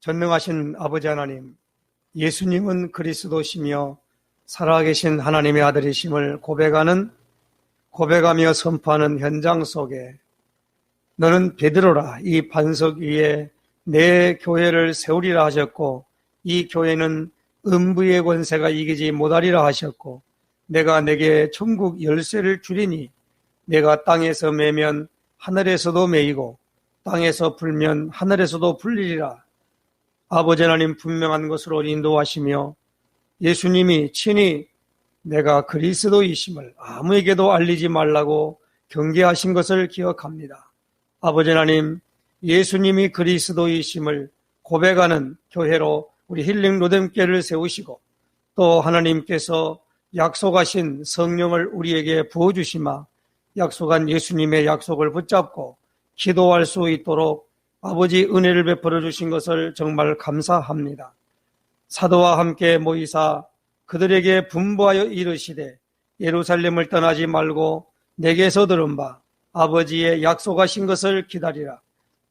전능하신 아버지 하나님, 예수님은 그리스도시며 살아계신 하나님의 아들이심을 고백하며 선포하는 현장 속에 너는 베드로라, 이 반석 위에 내 교회를 세우리라 하셨고, 이 교회는 음부의 권세가 이기지 못하리라 하셨고, 내가 내게 천국 열쇠를 주리니 내가 땅에서 매면 하늘에서도 매이고 땅에서 풀면 하늘에서도 풀리리라. 아버지 하나님 분명한 것으로 인도하시며 예수님이 친히 내가 그리스도이심을 아무에게도 알리지 말라고 경계하신 것을 기억합니다. 아버지 하나님, 예수님이 그리스도이심을 고백하는 교회로 우리 힐링 로뎀교회를 세우시고, 또 하나님께서 약속하신 성령을 우리에게 부어주시마 약속한 예수님의 약속을 붙잡고 기도할 수 있도록 아버지 은혜를 베풀어 주신 것을 정말 감사합니다. 사도와 함께 모이사 그들에게 분부하여 이르시되 예루살렘을 떠나지 말고 내게서 들은 바 아버지의 약속하신 것을 기다리라.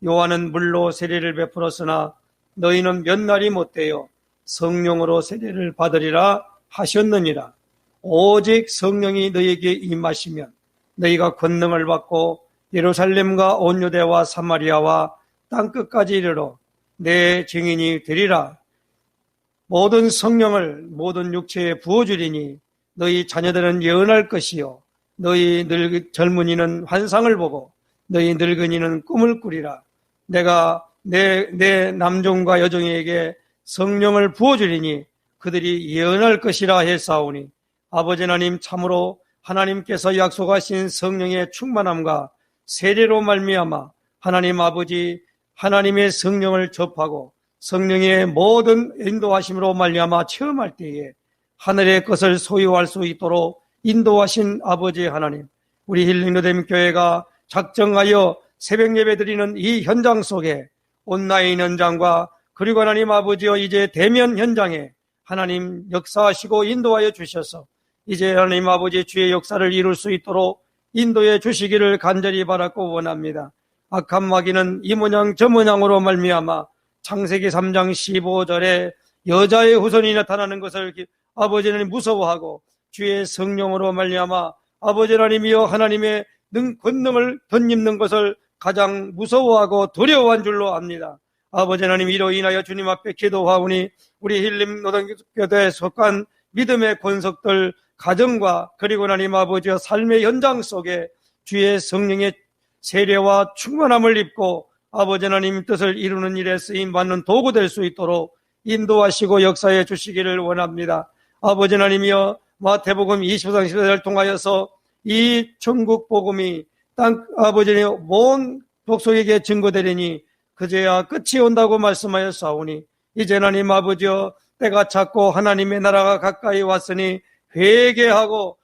요한은 물로 세례를 베풀었으나 너희는 몇 날이 못되어 성령으로 세례를 받으리라 하셨느니라. 오직 성령이 너희에게 임하시면 너희가 권능을 받고 예루살렘과 온 유대와 사마리아와 땅끝까지 이르러 내 증인이 되리라. 모든 성령을 모든 육체에 부어주리니 너희 자녀들은 예언할 것이요 너희 젊은이는 환상을 보고 너희 늙은이는 꿈을 꾸리라. 내가 내 남종과 여종에게 성령을 부어주리니 그들이 예언할 것이라 했사오니 아버지 하나님, 참으로 하나님께서 약속하신 성령의 충만함과 세례로 말미암아 하나님 아버지 하나님의 성령을 접하고 성령의 모든 인도하심으로 말미암아 체험할 때에 하늘의 것을 소유할 수 있도록 인도하신 아버지 하나님, 우리 힐링 로뎀 교회가 작정하여 새벽 예배 드리는 이 현장 속에 온라인 현장과 그리고 하나님 아버지여 이제 대면 현장에 하나님 역사하시고 인도하여 주셔서 이제 하나님 아버지 주의 역사를 이룰 수 있도록 인도해 주시기를 간절히 바라고 원합니다. 악한 마귀는 이 모양 저 모양으로 말미암아 창세기 3장 15절에 여자의 후손이 나타나는 것을 아버지 하나님 무서워하고 주의 성령으로 말미암아 아버지 하나님이여 하나님의 권능을 덧입는 것을 가장 무서워하고 두려워한 줄로 압니다. 아버지 하나님, 이로 인하여 주님 앞에 기도하오니 우리 힐림 노동교대에 속한 믿음의 권속들 가정과 그리고 하나님 아버지의 삶의 현장 속에 주의 성령의 세례와 충만함을 입고 아버지 하나님 뜻을 이루는 일에 쓰임받는 도구 될 수 있도록 인도하시고 역사해 주시기를 원합니다. 아버지 하나님이여 마태복음 20장 14절을 통하여서 이 천국 복음이 땅 아버지의 온 족속에게 증거되리니 그제야 끝이 온다고 말씀하였사오니 이제 하나님 아버지여 때가 찼고 하나님의 나라가 가까이 왔으니 회개하고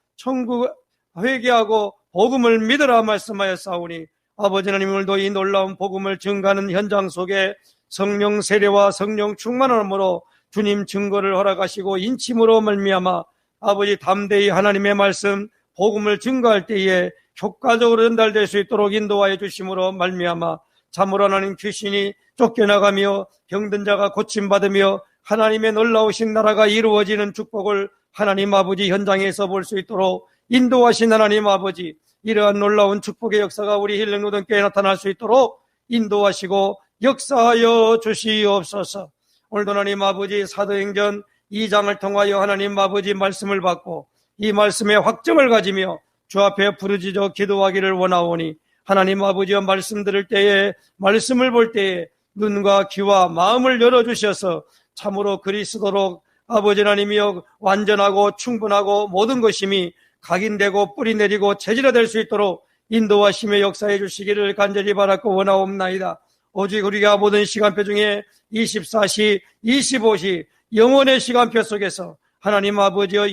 복음을 믿으라 말씀하였사오니 아버지 하나님, 오늘도 이 놀라운 복음을 증거하는 현장 속에 성령 세례와 성령 충만함으로 주님 증거를 허락하시고 인침으로 말미암아 아버지 담대히 하나님의 말씀 복음을 증거할 때에 효과적으로 전달될 수 있도록 인도하여 주심으로 말미암아 참으로 하나님 귀신이 쫓겨나가며 병든 자가 고침받으며 하나님의 놀라우신 나라가 이루어지는 축복을 하나님 아버지 현장에서 볼 수 있도록 인도하신 하나님 아버지, 이러한 놀라운 축복의 역사가 우리 힐링 노동교회에 나타날 수 있도록 인도하시고 역사하여 주시옵소서. 오늘도 하나님 아버지 사도행전 2장을 통하여 하나님 아버지 말씀을 받고 이 말씀의 확정을 가지며 주 앞에 부르짖어 기도하기를 원하오니 하나님 아버지와 말씀 들을 때에 말씀을 볼 때에 눈과 귀와 마음을 열어주셔서 참으로 그리스도로 아버지 하나님이여 완전하고 충분하고 모든 것임이 각인되고 뿌리 내리고 체질화 될 수 있도록 인도하심의 역사해 주시기를 간절히 바라고 원하옵나이다. 오직 우리가 모든 시간표 중에 24시, 25시 영원의 시간표 속에서 하나님 아버지여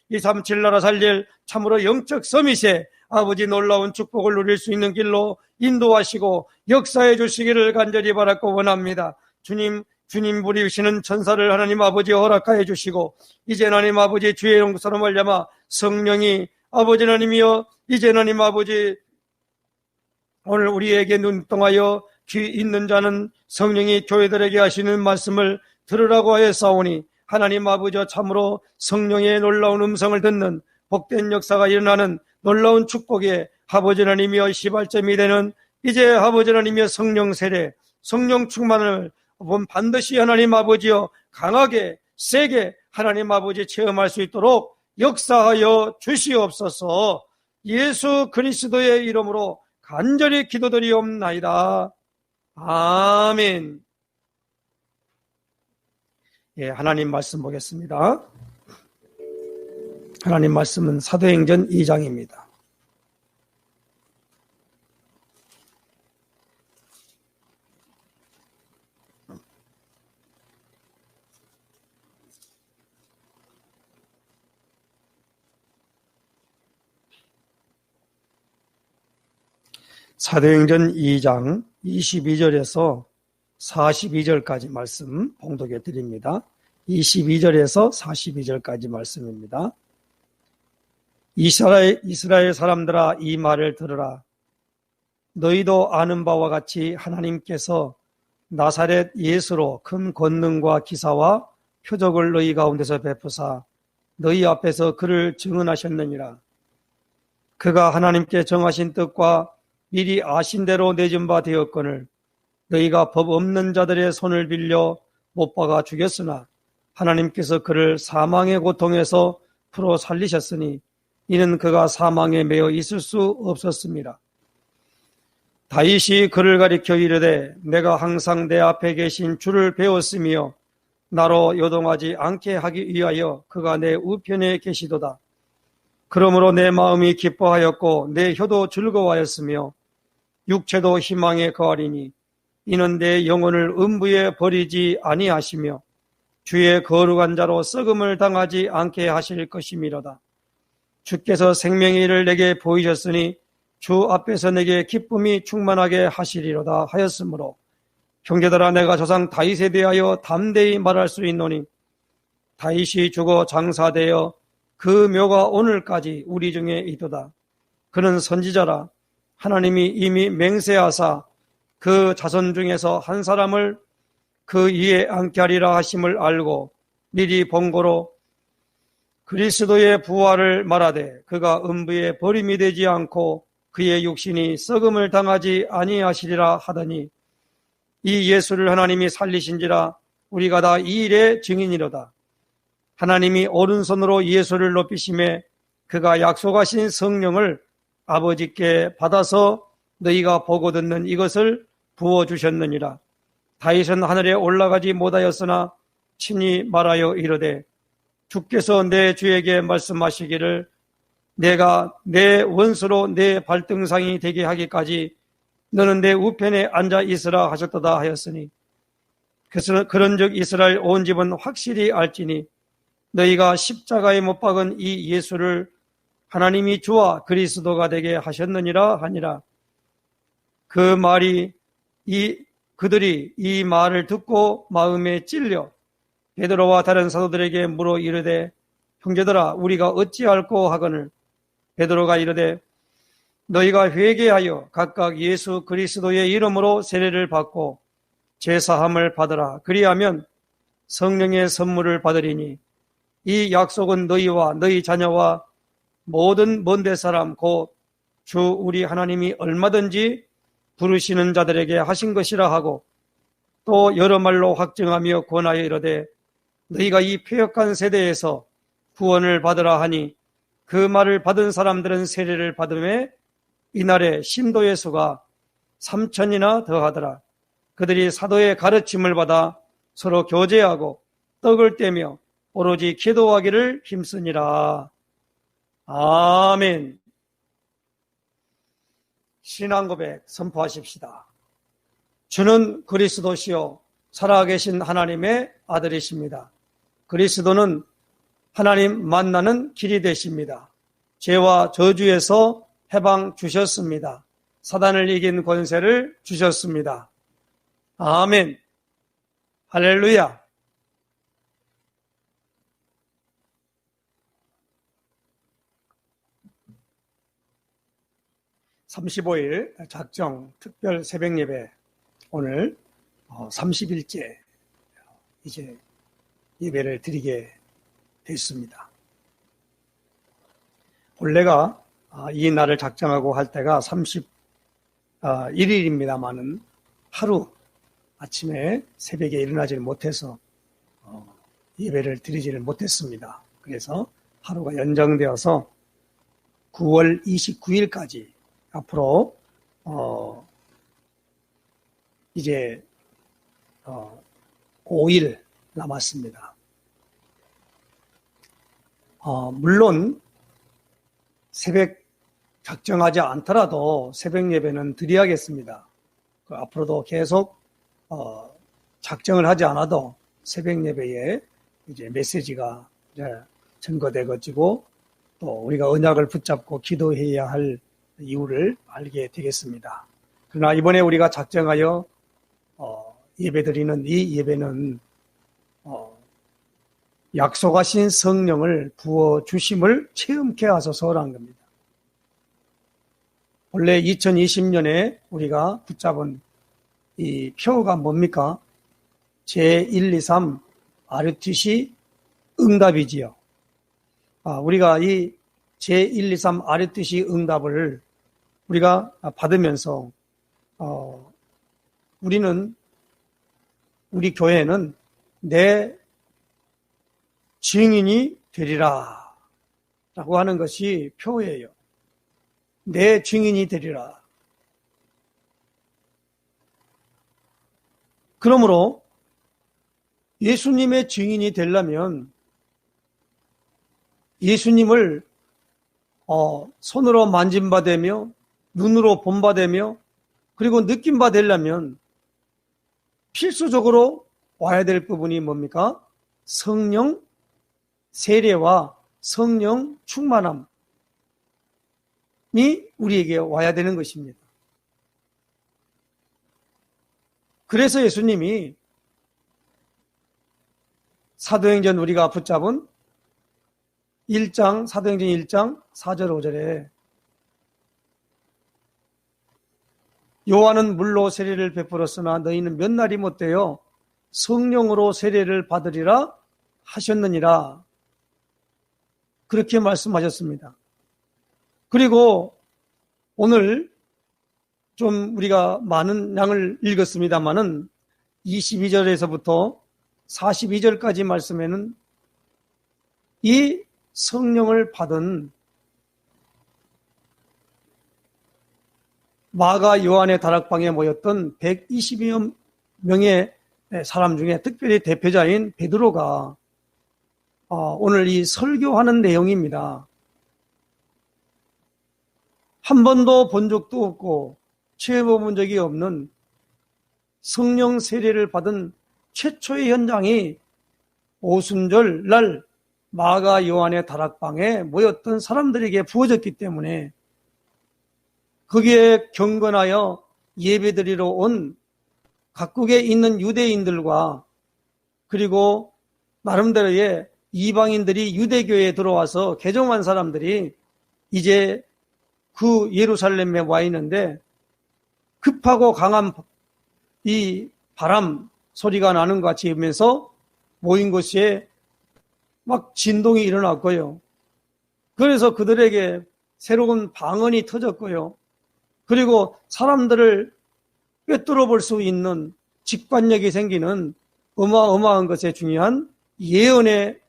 237 나라 살릴 참으로 영적 서밋에 아버지 놀라운 축복을 누릴 수 있는 길로 인도하시고 역사해 주시기를 간절히 바라고 원합니다. 주님 부리시는 천사를 하나님 아버지 허락하여 주시고 이제 하나님 아버지 주의 용서로 말미암아 성령이 아버지 하나님이여 이제 하나님 아버지 오늘 우리에게 눈동하여 귀 있는 자는 성령이 교회들에게 하시는 말씀을 들으라고 하였사오니 하나님 아버지와 참으로 성령의 놀라운 음성을 듣는 복된 역사가 일어나는 놀라운 축복에 아버지 하나님이여 시발점이 되는 이제 아버지 하나님이여 성령 세례, 성령 충만을 반드시 하나님 아버지여 강하게 세게 하나님 아버지 체험할 수 있도록 역사하여 주시옵소서. 예수 그리스도의 이름으로 간절히 기도드리옵나이다. 아멘. 예, 하나님 말씀 보겠습니다. 하나님 말씀은 사도행전 2장입니다. 사도행전 2장 22절에서 42절까지 말씀 봉독해 드립니다. 22절에서 42절까지 말씀입니다. 이스라엘 사람들아 이 말을 들으라. 너희도 아는 바와 같이 하나님께서 나사렛 예수로 큰 권능과 기사와 표적을 너희 가운데서 베푸사 너희 앞에서 그를 증언하셨느니라. 그가 하나님께 정하신 뜻과 미리 아신 대로 내준 바 되었거늘 너희가 법 없는 자들의 손을 빌려 못 박아 죽였으나 하나님께서 그를 사망의 고통에서 풀어 살리셨으니 이는 그가 사망에 매여 있을 수 없었습니다. 다윗이 그를 가리켜 이르되 내가 항상 내 앞에 계신 주를 배웠으며 나로 요동하지 않게 하기 위하여 그가 내 우편에 계시도다. 그러므로 내 마음이 기뻐하였고 내 혀도 즐거워하였으며 육체도 희망에 거하리니 이는 내 영혼을 음부에 버리지 아니하시며 주의 거룩한 자로 썩음을 당하지 않게 하실 것이미로다. 주께서 생명의 일을 내게 보이셨으니 주 앞에서 내게 기쁨이 충만하게 하시리로다 하였으므로 형제들아 내가 조상 다윗에 대하여 담대히 말할 수 있노니 다윗이 죽어 장사되어 그 묘가 오늘까지 우리 중에 있도다. 그는 선지자라 하나님이 이미 맹세하사 그 자손 중에서 한 사람을 그 위에 앉게 하리라 하심을 알고 미리 본고로 그리스도의 부활을 말하되 그가 음부에 버림이 되지 않고 그의 육신이 썩음을 당하지 아니하시리라 하더니 이 예수를 하나님이 살리신지라 우리가 다 이 일의 증인이로다. 하나님이 오른손으로 예수를 높이심에 그가 약속하신 성령을 아버지께 받아서 너희가 보고 듣는 이것을 부어주셨느니라. 다윗은 하늘에 올라가지 못하였으나 친히 말하여 이르되 주께서 내 주에게 말씀하시기를 내가 내 원수로 내 발등상이 되게 하기까지 너는 내 우편에 앉아 있으라 하셨도다 하였으니 그런즉 이스라엘 온 집은 확실히 알지니 너희가 십자가에 못 박은 이 예수를 하나님이 주와 그리스도가 되게 하셨느니라 하니라. 그들이 이 말을 듣고 마음에 찔려 베드로와 다른 사도들에게 물어 이르되 형제들아 우리가 어찌할꼬 하거늘 베드로가 이르되 너희가 회개하여 각각 예수 그리스도의 이름으로 세례를 받고 제사함을 받으라. 그리하면 성령의 선물을 받으리니 이 약속은 너희와 너희 자녀와 모든 먼데 사람 곧 주 우리 하나님이 얼마든지 부르시는 자들에게 하신 것이라 하고 또 여러 말로 확증하며 권하여 이르되 너희가 이 패역한 세대에서 구원을 받으라 하니 그 말을 받은 사람들은 세례를 받음에 이날에 신도의 수가 3,000이나 더하더라. 그들이 사도의 가르침을 받아 서로 교제하고 떡을 떼며 오로지 기도하기를 힘쓰니라. 아멘. 신앙 고백 선포하십시다. 주는 그리스도시요 살아계신 하나님의 아들이십니다. 그리스도는 하나님 만나는 길이 되십니다. 죄와 저주에서 해방 주셨습니다. 사단을 이긴 권세를 주셨습니다. 아멘. 할렐루야. 35일 작정 특별 새벽예배 오늘 30일째 이제 예배를 드리게 됐습니다. 본래가 이 날을 작정하고 할 때가 31일입니다만은 하루 아침에 새벽에 일어나지를 못해서 예배를 드리지를 못했습니다. 그래서 하루가 연장되어서 9월 29일까지 앞으로 이제 5일 남았습니다. 물론 새벽 작정하지 않더라도 새벽 예배는 드려야겠습니다. 앞으로도 계속 작정을 하지 않아도 새벽 예배에 이제 메시지가 이제 증거되어지고 또 우리가 언약을 붙잡고 기도해야 할 이유를 알게 되겠습니다. 그러나 이번에 우리가 작정하여 예배드리는 이 예배는 약속하신 성령을 부어주심을 체험케 하소서라는 겁니다. 원래 2020년에 우리가 붙잡은 이 표가 뭡니까? 제123 RUTC 응답이지요. 우리가 이 제123 RUTC 응답을 우리가 받으면서 우리 교회는 내 증인이 되리라 라고 하는 것이 표예요. 내 증인이 되리라. 그러므로 예수님의 증인이 되려면 예수님을 손으로 만진바되며 눈으로 본바되며 그리고 느낀바되려면 필수적으로 와야 될 부분이 뭡니까? 성령 세례와 성령 충만함이 우리에게 와야 되는 것입니다. 그래서 예수님이 사도행전 우리가 붙잡은 1장, 사도행전 1장 4절 5절에 요한은 물로 세례를 베풀었으나 너희는 몇 날이 못되어 성령으로 세례를 받으리라 하셨느니라. 그렇게 말씀하셨습니다. 그리고 오늘 좀 우리가 많은 양을 읽었습니다만은 22절에서부터 42절까지 말씀에는 이 성령을 받은 마가 요한의 다락방에 모였던 120여 명의 사람 중에 특별히 대표자인 베드로가 오늘 이 설교하는 내용입니다. 한 번도 본 적도 없고 체험해 본 적이 없는 성령 세례를 받은 최초의 현장이 오순절 날 마가 요한의 다락방에 모였던 사람들에게 부어졌기 때문에 거기에 경건하여 예배드리러 온 각국에 있는 유대인들과 그리고 나름대로의 이방인들이 유대교에 들어와서 개종한 사람들이 이제 그 예루살렘에 와 있는데 급하고 강한 이 바람 소리가 나는 것 같이 하면서 모인 곳에 막 진동이 일어났고요. 그래서 그들에게 새로운 방언이 터졌고요. 그리고 사람들을 꿰뚫어 볼 수 있는 직관력이 생기는 어마어마한 것에 중요한 예언의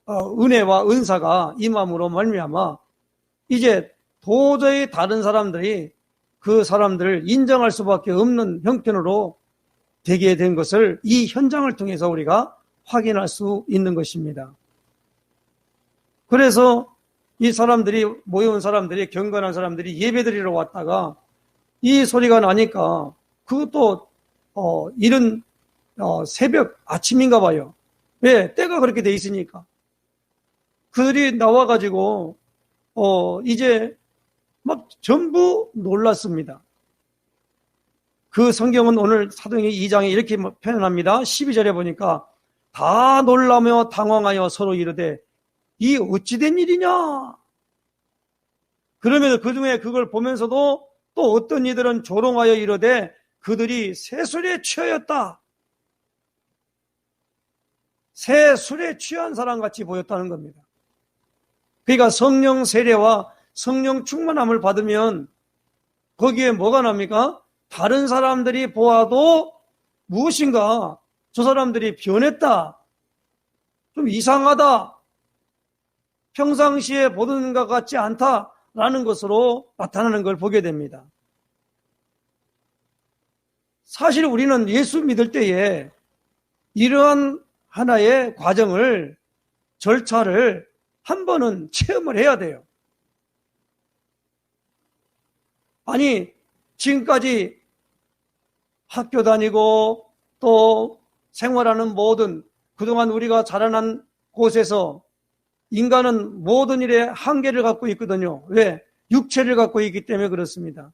은혜와 은사가 임함으로 말미암아 이제 도저히 다른 사람들이 그 사람들을 인정할 수밖에 없는 형편으로 되게 된 것을 이 현장을 통해서 우리가 확인할 수 있는 것입니다. 그래서 이 사람들이 모여온 사람들이 경건한 사람들이 예배드리러 왔다가 이 소리가 나니까 그것도 이른 새벽 아침인가 봐요. 왜? 때가 그렇게 돼 있으니까. 그들이 나와가지고 이제 막 전부 놀랐습니다. 그 성경은 오늘 사도행전 2장에 이렇게 표현합니다. 12절에 보니까 다 놀라며 당황하여 서로 이르되 이 어찌된 일이냐? 그러면 그 중에 그걸 보면서도 또 어떤 이들은 조롱하여 이르되 그들이 새 술에 취하였다. 새 술에 취한 사람같이 보였다는 겁니다. 그러니까 성령 세례와 성령 충만함을 받으면 거기에 뭐가 납니까? 다른 사람들이 보아도 무엇인가 저 사람들이 변했다, 좀 이상하다, 평상시에 보던 것 같지 않다라는 것으로 나타나는 걸 보게 됩니다. 사실 우리는 예수 믿을 때에 이러한 하나의 과정을, 절차를 한 번은 체험을 해야 돼요. 아니, 지금까지 학교 다니고 또 생활하는 모든, 그동안 우리가 자라난 곳에서 인간은 모든 일에 한계를 갖고 있거든요. 왜? 육체를 갖고 있기 때문에 그렇습니다.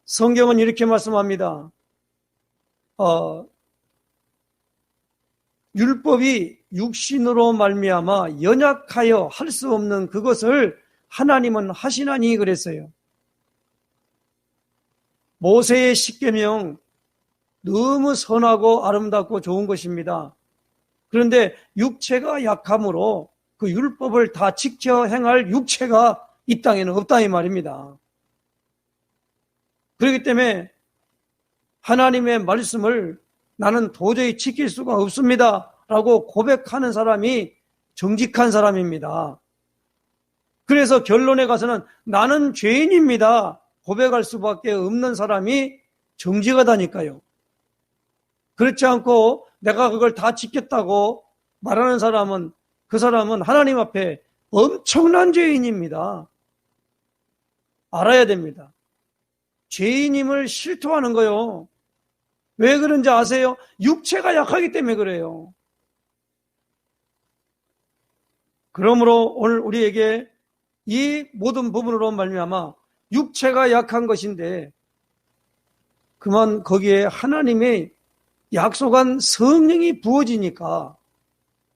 성경은 이렇게 말씀합니다. 율법이 육신으로 말미암아 연약하여 할 수 없는 그것을 하나님은 하시나니 그랬어요. 모세의 십계명 너무 선하고 아름답고 좋은 것입니다. 그런데 육체가 약함으로 그 율법을 다 지켜 행할 육체가 이 땅에는 없다 이 말입니다. 그렇기 때문에 하나님의 말씀을 나는 도저히 지킬 수가 없습니다 라고 고백하는 사람이 정직한 사람입니다. 그래서 결론에 가서는 나는 죄인입니다 고백할 수밖에 없는 사람이 정직하다니까요. 그렇지 않고 내가 그걸 다 지켰다고 말하는 사람은, 그 사람은 하나님 앞에 엄청난 죄인입니다. 알아야 됩니다. 죄인임을 실토하는 거요. 왜 그런지 아세요? 육체가 약하기 때문에 그래요. 그러므로 오늘 우리에게 이 모든 부분으로 말미암아 육체가 약한 것인데 그만 거기에 하나님의 약속한 성령이 부어지니까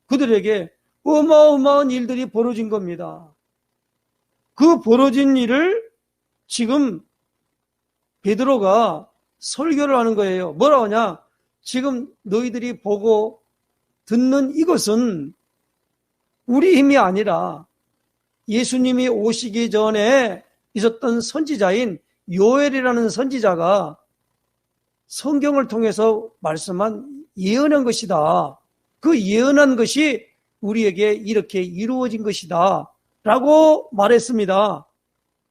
그들에게 어마어마한 일들이 벌어진 겁니다. 그 벌어진 일을 지금 베드로가 설교를 하는 거예요. 뭐라고 하냐? 지금 너희들이 보고 듣는 이것은 우리 힘이 아니라 예수님이 오시기 전에 있었던 선지자인 요엘이라는 선지자가 성경을 통해서 말씀한 예언한 것이다. 그 예언한 것이 우리에게 이렇게 이루어진 것이다 라고 말했습니다.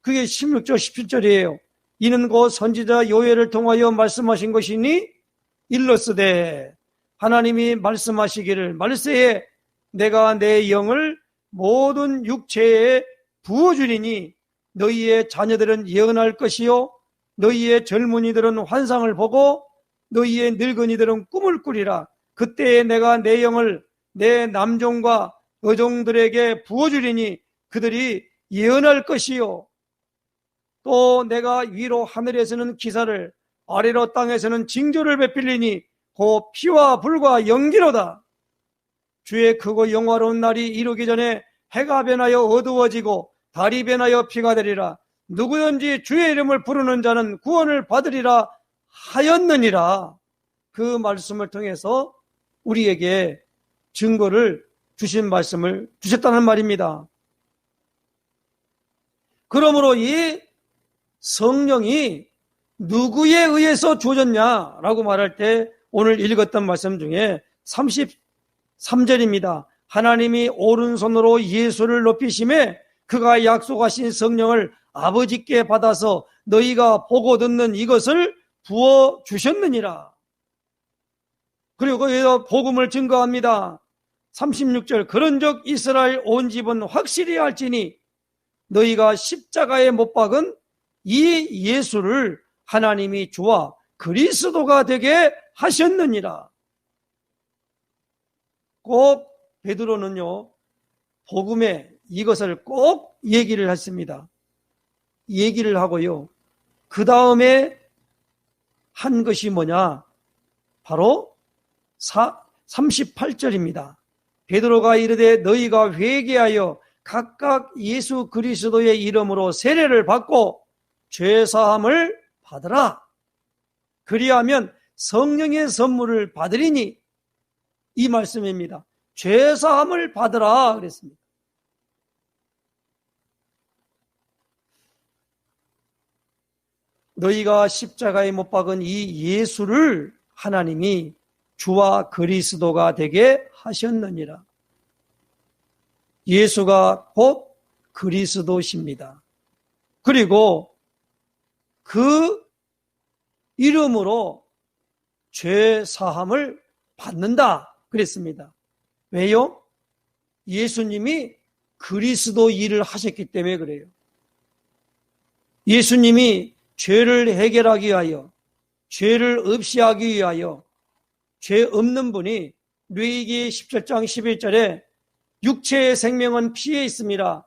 그게 16절 17절이에요. 이는 곧 선지자 요엘을 통하여 말씀하신 것이니 일러스되 하나님이 말씀하시기를 말세에 내가 내 영을 모든 육체에 부어주리니 너희의 자녀들은 예언할 것이요 너희의 젊은이들은 환상을 보고 너희의 늙은이들은 꿈을 꾸리라. 그때에 내가 내 영을 내 남종과 여종들에게 부어주리니 그들이 예언할 것이요 또 내가 위로 하늘에서는 기사를 아래로 땅에서는 징조를 베풀리니 곧 피와 불과 연기로다. 주의 크고 영화로운 날이 이루기 전에 해가 변하여 어두워지고 달이 변하여 피가 되리라. 누구든지 주의 이름을 부르는 자는 구원을 받으리라 하였느니라. 그 말씀을 통해서 우리에게 증거를 주신 말씀을 주셨다는 말입니다. 그러므로 이 성령이 누구에 의해서 주어졌냐라고 말할 때 오늘 읽었던 말씀 중에 33절입니다. 하나님이 오른손으로 예수를 높이심에 그가 약속하신 성령을 아버지께 받아서 너희가 보고 듣는 이것을 부어주셨느니라. 그리고 거기서 복음을 증거합니다. 36절 그런즉 이스라엘 온 집은 확실히 알지니 너희가 십자가에 못 박은 이 예수를 하나님이 주와 그리스도가 되게 하셨느니라. 꼭 베드로는요 복음에 이것을 꼭 얘기를 했습니다. 얘기를 하고요 그 다음에 한 것이 뭐냐, 바로 38절입니다. 베드로가 이르되 너희가 회개하여 각각 예수 그리스도의 이름으로 세례를 받고 죄사함을 받으라. 그리하면 성령의 선물을 받으리니, 이 말씀입니다. 죄사함을 받으라 그랬습니다. 너희가 십자가에 못 박은 이 예수를 하나님이 주와 그리스도가 되게 하셨느니라. 예수가 곧 그리스도십니다. 그리고 그 이름으로 죄 사함을 받는다 그랬습니다. 왜요? 예수님이 그리스도 일을 하셨기 때문에 그래요. 예수님이 죄를 해결하기 위하여, 죄를 없이 하기 위하여, 죄 없는 분이 류이기 17장 11절에 육체의 생명은 피에 있음이라.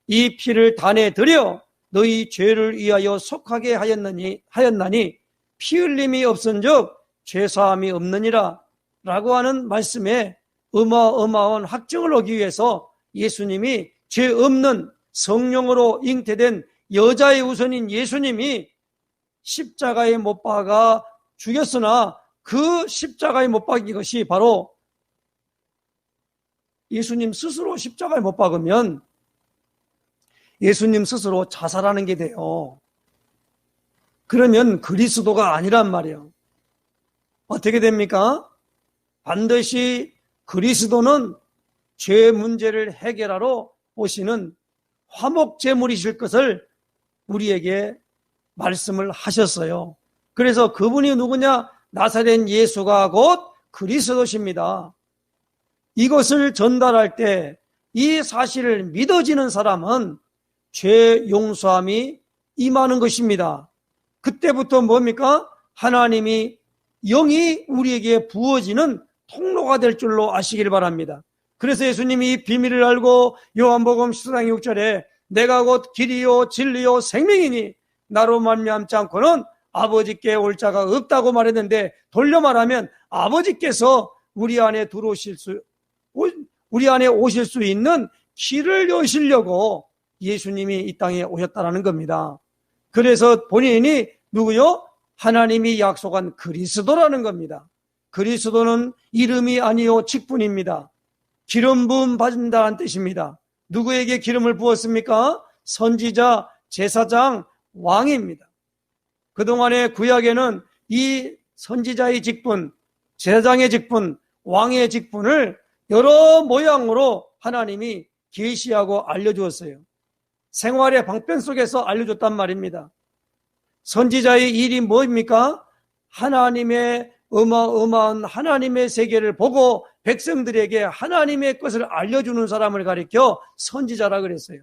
이 피를 단에 들여 너희 죄를 위하여 속하게 하였나니 피 흘림이 없은즉 죄사함이 없느니라 라고 하는 말씀에 어마어마한 확증을 얻기 위해서 예수님이 죄 없는 성령으로 잉태된 여자의 우선인 예수님이 십자가에 못 박아 죽였으나 그 십자가에 못 박인 것이 바로 예수님 스스로 십자가에 못 박으면 예수님 스스로 자살하는 게 돼요. 그러면 그리스도가 아니란 말이에요. 어떻게 됩니까? 반드시 그리스도는 죄 문제를 해결하러 오시는 화목제물이실 것을 우리에게 말씀을 하셨어요. 그래서 그분이 누구냐? 나사렛 예수가 곧 그리스도십니다. 이것을 전달할 때 이 사실을 믿어지는 사람은 죄 용서함이 임하는 것입니다. 그때부터 뭡니까? 하나님이 영이 우리에게 부어지는 통로가 될 줄로 아시길 바랍니다. 그래서 예수님이 이 비밀을 알고 요한복음 10장 6절에 내가 곧 길이요 진리요 생명이니 나로 말미암지 않고는 아버지께 올 자가 없다고 말했는데, 돌려 말하면 아버지께서 우리 안에 오실 수 있는 길을 여시려고 예수님이 이 땅에 오셨다는 겁니다. 그래서 본인이 누구요? 하나님이 약속한 그리스도라는 겁니다. 그리스도는 이름이 아니요 직분입니다. 기름 부음 받는다는 뜻입니다. 누구에게 기름을 부었습니까? 선지자, 제사장, 왕입니다. 그동안의 구약에는 이 선지자의 직분, 제사장의 직분, 왕의 직분을 여러 모양으로 하나님이 계시하고 알려주었어요. 생활의 방편 속에서 알려줬단 말입니다. 선지자의 일이 뭡니까? 하나님의 어마어마한 하나님의 세계를 보고 백성들에게 하나님의 것을 알려주는 사람을 가리켜 선지자라 그랬어요.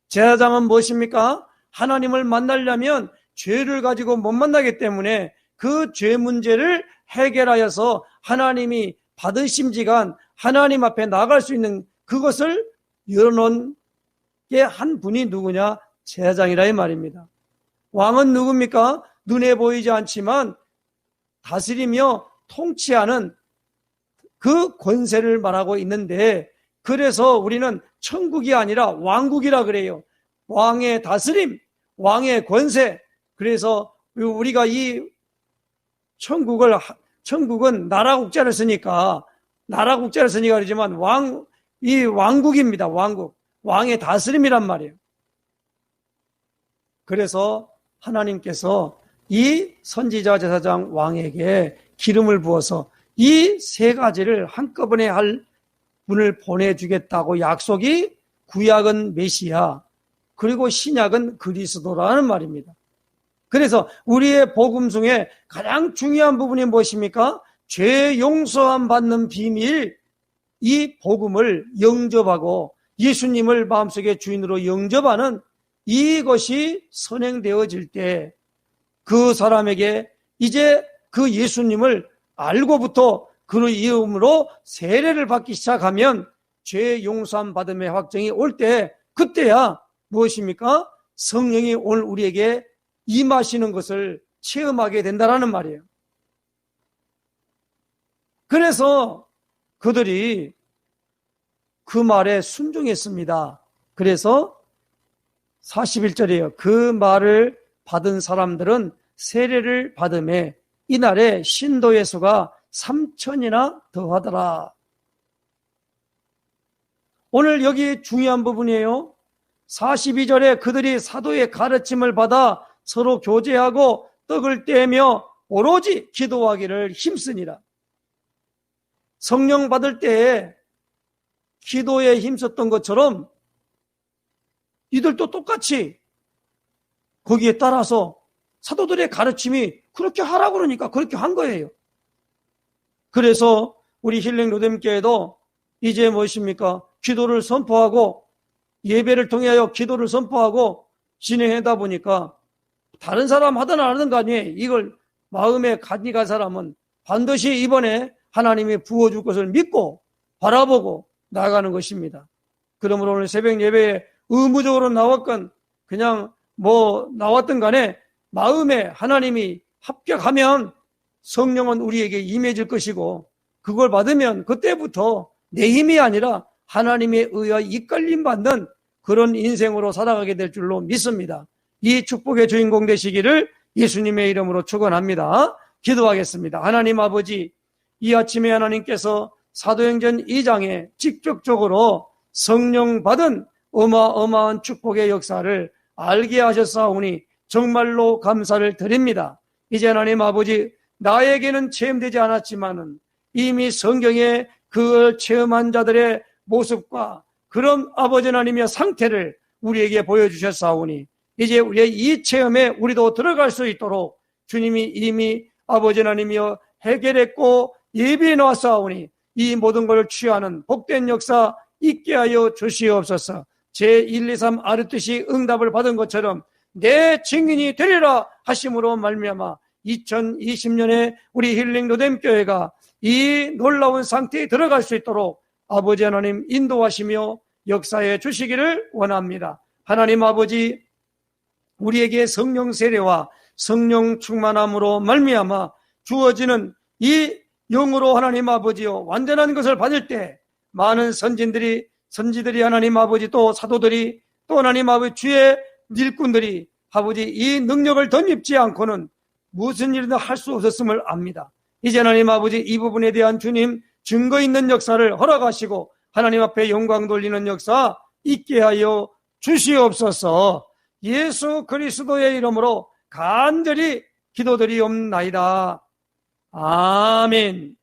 제사장은 무엇입니까? 하나님을 만나려면 죄를 가지고 못 만나기 때문에 그 죄 문제를 해결하여서 하나님이 받으심지간 하나님 앞에 나갈 수 있는 그것을 열어놓은 게 한 분이 누구냐? 제사장이라 이 말입니다. 왕은 누굽니까? 눈에 보이지 않지만 다스리며 통치하는 그 권세를 말하고 있는데, 그래서 우리는 천국이 아니라 왕국이라 그래요. 왕의 다스림, 왕의 권세. 그래서 우리가 이 천국은 나라 국자를 쓰니까 그러지만 이 왕국입니다. 왕국. 왕의 다스림이란 말이에요. 그래서 하나님께서 이 선지자, 제사장, 왕에게 기름을 부어서 이 세 가지를 한꺼번에 할 분을 보내주겠다고 약속이, 구약은 메시아, 그리고 신약은 그리스도라는 말입니다. 그래서 우리의 복음 중에 가장 중요한 부분이 무엇입니까? 죄 용서함 받는 비밀, 이 복음을 영접하고 예수님을 마음속에 주인으로 영접하는 이것이 선행되어질 때 그 사람에게 이제 그 예수님을 알고부터 그 이름으로 세례를 받기 시작하면 죄 용서함 받음의 확정이 올 때, 그때야 무엇입니까? 성령이 오늘 우리에게 임하시는 것을 체험하게 된다는 말이에요. 그래서 그들이 그 말에 순종했습니다. 그래서 41절이에요. 그 말을 받은 사람들은 세례를 받음에 이날에 신도의 수가 3,000이나 더하더라. 오늘 여기 중요한 부분이에요. 42절에 그들이 사도의 가르침을 받아 서로 교제하고 떡을 떼며 오로지 기도하기를 힘쓰니라. 성령 받을 때에 기도에 힘썼던 것처럼 이들도 똑같이 거기에 따라서 사도들의 가르침이 그렇게 하라고 그러니까 그렇게 한 거예요. 그래서 우리 힐링 로뎀교회도 이제 무엇입니까? 기도를 선포하고 예배를 통하여 기도를 선포하고 진행하다 보니까 다른 사람 하든 안 하든 간에 이걸 마음에 가져간 사람은 반드시 이번에 하나님이 부어줄 것을 믿고 바라보고 나아가는 것입니다. 그러므로 오늘 새벽 예배에 의무적으로 나왔건 그냥 나왔든 간에 마음에 하나님이 합격하면 성령은 우리에게 임해질 것이고 그걸 받으면 그때부터 내 힘이 아니라 하나님에 의하여 이끌림 받는 그런 인생으로 살아가게 될 줄로 믿습니다. 이 축복의 주인공 되시기를 예수님의 이름으로 축원합니다. 기도하겠습니다. 하나님 아버지, 이 아침에 하나님께서 사도행전 2장에 직접적으로 성령 받은 어마어마한 축복의 역사를 알게 하셨사오니 정말로 감사를 드립니다. 이제 하나님 아버지, 나에게는 체험되지 않았지만은 이미 성경에 그걸 체험한 자들의 모습과 그런 아버지 하나님의 상태를 우리에게 보여주셨사오니 이제 우리의 이 체험에 우리도 들어갈 수 있도록 주님이 이미 아버지 하나님이여 해결했고 예비해 놓았사오니 이 모든 걸 취하는 복된 역사 있게 하여 주시옵소서. 제1, 2, 3 아르투시 응답을 받은 것처럼 내 증인이 되리라 하심으로 말미암아 2020년에 우리 힐링 로뎀교회가 이 놀라운 상태에 들어갈 수 있도록 아버지 하나님 인도하시며 역사해 주시기를 원합니다. 하나님 아버지, 우리에게 성령 세례와 성령 충만함으로 말미암아 주어지는 이 영으로 하나님 아버지요 완전한 것을 받을 때 많은 선지들이 하나님 아버지 또 사도들이 또 하나님 아버지 주의 일꾼들이 아버지 이 능력을 덧입지 않고는 무슨 일이나 할 수 없었음을 압니다. 이제 하나님 아버지 이 부분에 대한 주님 증거 있는 역사를 허락하시고 하나님 앞에 영광 돌리는 역사 있게 하여 주시옵소서. 예수 그리스도의 이름으로 간절히 기도드리옵나이다. 아멘.